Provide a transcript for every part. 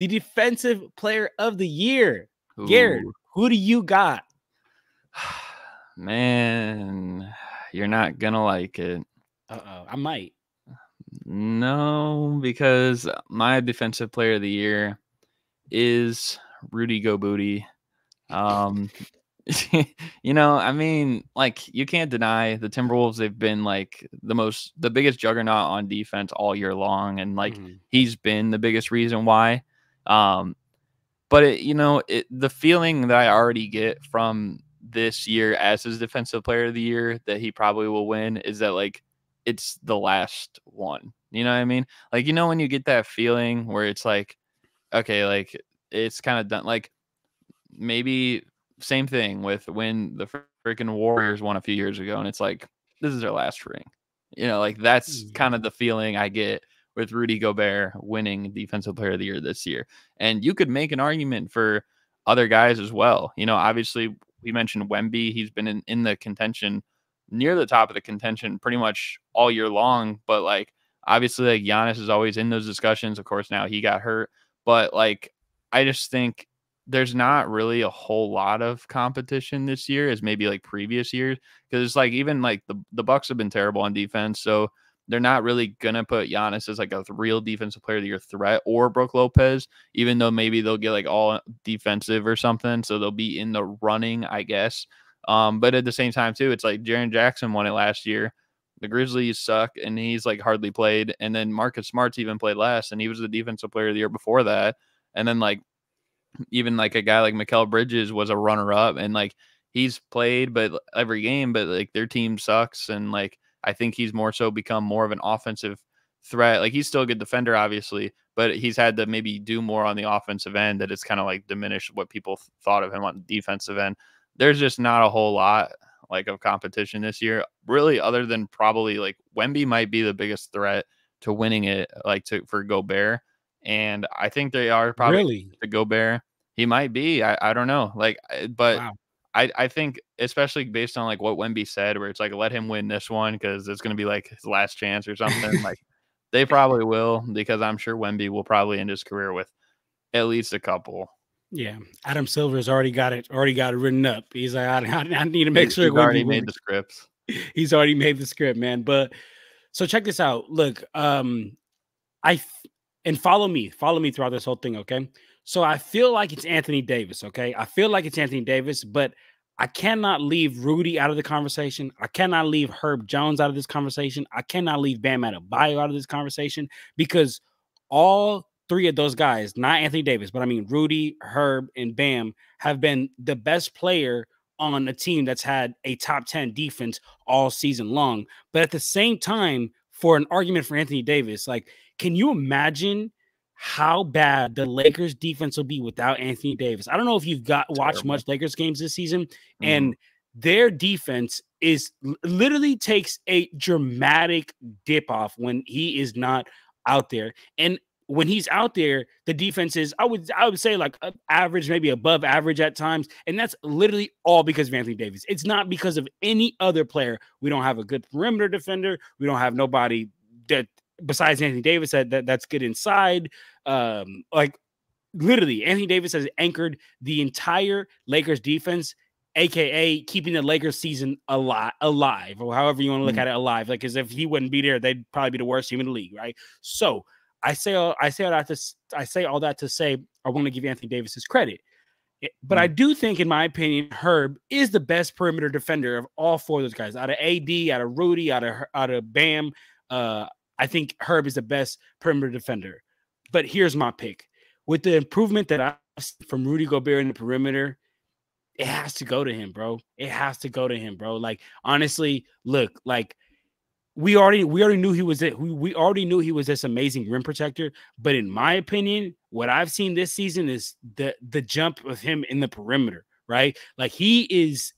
the defensive player of the year. Ooh. Garrett, who do you got? Man, you're not gonna like it. Uh-oh, I might. No, because my defensive player of the year is Rudy Gobert. I mean, like, you can't deny the Timberwolves. They've been like the biggest juggernaut on defense all year long, and like he's been the biggest reason why. But the feeling that I already get from this year as his defensive player of the year that he probably will win is that like it's the last one. You know what I mean? Like, when you get that feeling where it's like, okay, like it's kind of done. Like maybe same thing with when the freaking Warriors won a few years ago, and it's like this is their last ring. Like that's kind of the feeling I get with Rudy Gobert winning Defensive Player of the Year this year. And you could make an argument for other guys as well. Obviously we mentioned Wemby. He's been in the contention, near the top of the contention pretty much all year long. But like obviously like Giannis is always in those discussions. Of course, now he got hurt. But like I just think there's not really a whole lot of competition this year as maybe like previous years, because it's like even like the Bucks have been terrible on defense, so they're not really gonna put Giannis as like a real defensive player of the year threat, or Brook Lopez, even though maybe they'll get like all defensive or something, so they'll be in the running, I guess. But at the same time too, it's like Jaren Jackson won it last year. The Grizzlies suck, and he's like hardly played. And then Marcus Smart's even played less, and he was the defensive player of the year before that. And then like even like a guy like Mikal Bridges was a runner up, and like he's played but every game, but like their team sucks. And like I think he's more so become more of an offensive threat. Like he's still a good defender, obviously, but he's had to maybe do more on the offensive end that it's kind of like diminished what people thought of him on the defensive end. There's just not a whole lot like of competition this year, really, other than probably like Wemby might be the biggest threat to winning it, like for Gobert. And I think they are probably Really? to Gobert. He might be. I don't know. Like, but Wow. I think especially based on like what Wemby said, where it's like let him win this one because it's going to be like his last chance or something. Like they probably will, because I'm sure Wemby will probably end his career with at least a couple. Yeah, Adam Silver's already got it written up. He's like, I need to make sure He's already Wemby made the scripts. He's already made the script, man. But so check this out. Look, follow me throughout this whole thing, okay? So I feel like it's Anthony Davis, okay? I feel like it's Anthony Davis, but I cannot leave Rudy out of the conversation. I cannot leave Herb Jones out of this conversation. I cannot leave Bam Adebayo out of this conversation, because all three of those guys, not Anthony Davis, but I mean Rudy, Herb, and Bam, have been the best player on a team that's had a top 10 defense all season long. But at the same time, for an argument for Anthony Davis, like, can you imagine how bad the Lakers defense will be without Anthony Davis? I don't know if you've watched much Lakers games this season, and their defense is literally takes a dramatic dip off when he is not out there. And when he's out there, the defense is, I would say, like average, maybe above average at times. And that's literally all because of Anthony Davis. It's not because of any other player. We don't have a good perimeter defender. We don't have nobody that besides Anthony Davis that's good inside. Like literally, Anthony Davis has anchored the entire Lakers defense, AKA keeping the Lakers season alive, or however you want to look at it, alive. Like, because if he wouldn't be there, they'd probably be the worst team in the league, right? So I say all that to say I want to give Anthony Davis his credit. But I do think, in my opinion, Herb is the best perimeter defender of all four of those guys. Out of AD, out of Rudy, out of Bam, I think Herb is the best perimeter defender. But here's my pick. With the improvement that I see from Rudy Gobert in the perimeter, it has to go to him, bro. It has to go to him, bro. Like, honestly, look, like, we already knew he was it. We already knew he was this amazing rim protector. But in my opinion, what I've seen this season is the jump of him in the perimeter, right? Like, he is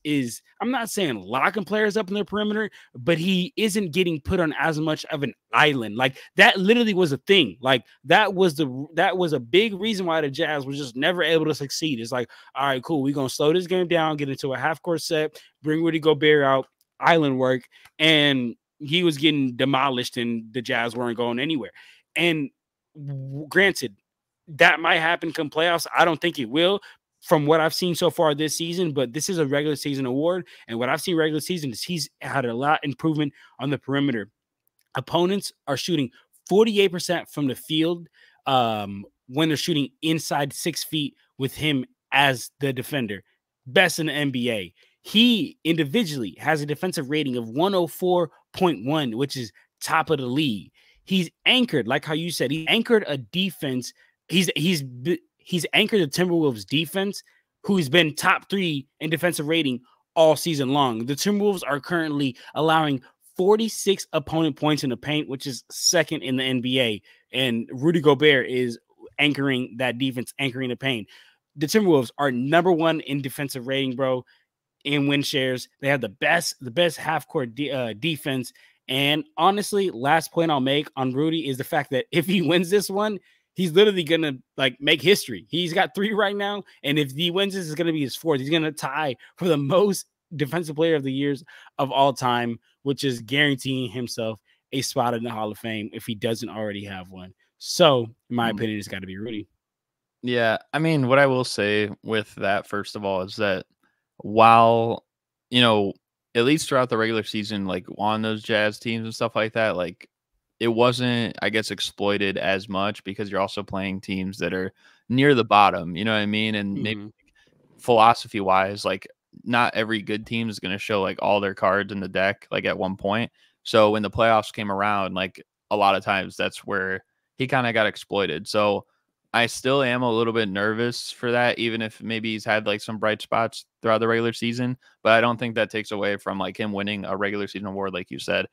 I'm not saying locking players up in the perimeter, but he isn't getting put on as much of an island. Like, that literally was a thing. Like, that was a big reason why the Jazz was just never able to succeed. It's like, all right, cool, we're gonna slow this game down, get into a half-court set, bring Rudy Gobert out, island work, and he was getting demolished and the Jazz weren't going anywhere. And granted, that might happen come playoffs. I don't think it will from what I've seen so far this season, but this is a regular season award. And what I've seen regular season is he's had a lot improvement on the perimeter. Opponents are shooting 48% from the field when they're shooting inside 6 feet with him as the defender. Best in the NBA. He individually has a defensive rating of 104.1, which is top of the league. He's anchored, like how you said, he anchored a defense. He's anchored the Timberwolves defense, who's been top 3 in defensive rating all season long. The Timberwolves are currently allowing 46 opponent points in the paint, which is second in the NBA. And Rudy Gobert is anchoring that defense, anchoring the paint. The Timberwolves are number 1 in defensive rating, bro, in win shares. They have the best half-court defense. And honestly, last point I'll make on Rudy is the fact that if he wins this one, he's literally going to like make history. He's got 3 right now. And if he wins this, it's going to be his 4th. He's going to tie for the most defensive player of the years of all time, which is guaranteeing himself a spot in the Hall of Fame if he doesn't already have one. So, in my opinion, it's got to be Rudy. Yeah. I mean, what I will say with that, first of all, is that while, you know, at least throughout the regular season, like on those Jazz teams and stuff like that, like it wasn't, I guess, exploited as much because you're also playing teams that are near the bottom, you know what I mean? And maybe philosophy wise, like not every good team is going to show like all their cards in the deck, like at one point. So when the playoffs came around, like a lot of times that's where he kind of got exploited. So I still am a little bit nervous for that, even if maybe he's had like some bright spots throughout the regular season. But I don't think that takes away from like him winning a regular season award, like you said.